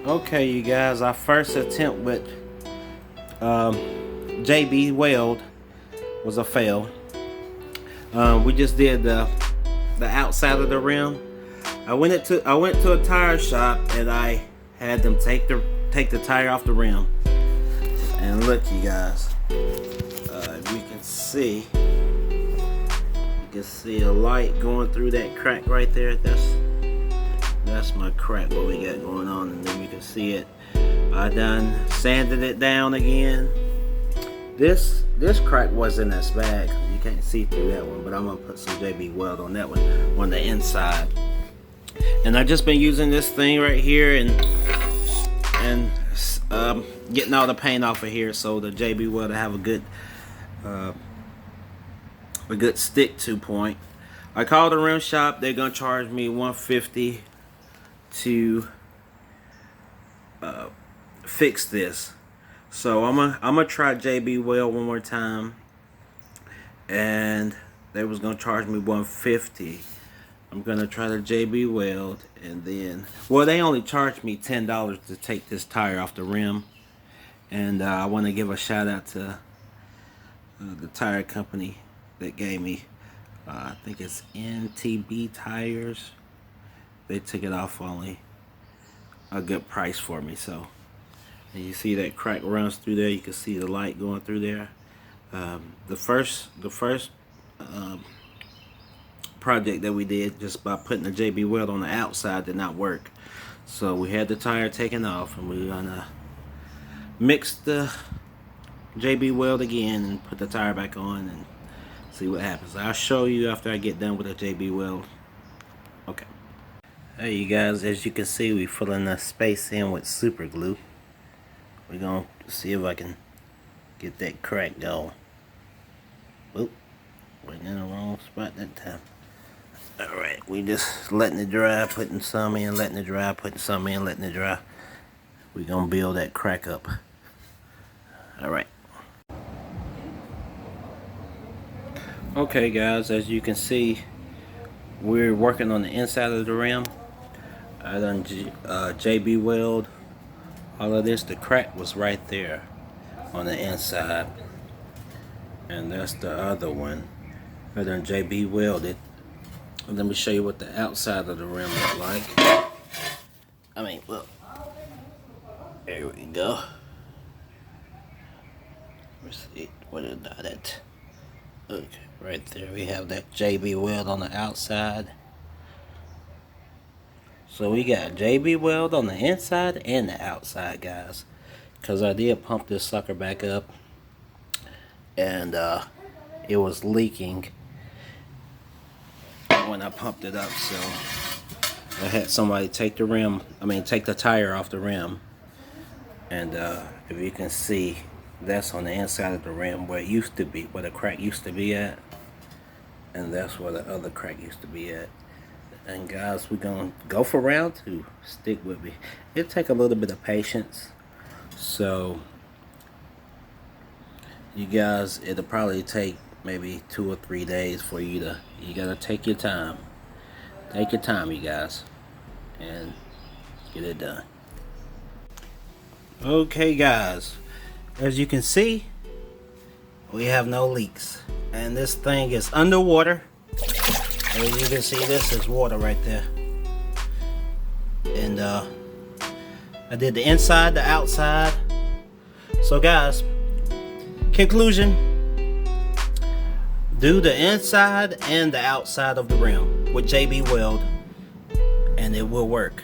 Okay, you guys, our first attempt with JB Weld was a fail. We just did the outside of the rim. I went to a tire shop and I had them take the tire off the rim. And look, you guys, if you can see a light going through that crack right there. That's my crack, what we got going on, and then you can see it. I done sanded it down again. This crack wasn't as bad. You can't see through that one, but I'm gonna put some JB Weld on that one on the inside. And I just been using this thing right here and getting all the paint off of here, so the JB Weld to have a good stick to point. I called the rim shop. They're gonna charge me $150 to fix this. So I'm gonna try JB Weld one more time, and they was gonna charge me $150. I'm gonna try the JB Weld, and then, well, they only charged me $10 to take this tire off the rim. And I want to give a shout out to the tire company that gave me, I think it's NTB tires. They took it off only a good price for me. So, and you see that crack runs through there. You can see the light going through there. The first project that we did just by putting the JB Weld on the outside did not work. So we had the tire taken off, and we're gonna mix the JB Weld again and put the tire back on and see what happens. I'll show you after I get done with the JB Weld. Okay. Hey, you guys, as you can see, we're filling the space in with super glue. We're gonna see if I can get that crack going. Oop, went in the wrong spot that time. Alright, we just letting it dry, putting some in, letting it dry, putting some in, letting it dry. We're gonna build that crack up. Alright. Okay, guys, as you can see, we're working on the inside of the rim. I done JB Weld all of this. The crack was right there on the inside, and that's the other one. I done JB welded. And let me show you what the outside of the rim look like. I mean, look. There we go. Let's see, what is that? Okay, right there we have that JB Weld on the outside. So we got JB Weld on the inside and the outside, guys. Because I did pump this sucker back up, and it was leaking when I pumped it up. So I had somebody take the tire off the rim. And if you can see, that's on the inside of the rim where it used to be, where the crack used to be at, and that's where the other crack used to be at. And guys, we're gonna go for round 2. Stick with me. It'll take a little bit of patience, so you guys, it'll probably take maybe 2 or 3 days for you gotta take your time. Take your time, you guys, and get it done. Okay, guys, as you can see, we have no leaks, and this thing is underwater. As you can see, this is water right there. And I did the inside, the outside. So guys, conclusion: do the inside and the outside of the rim with JB Weld, and it will work.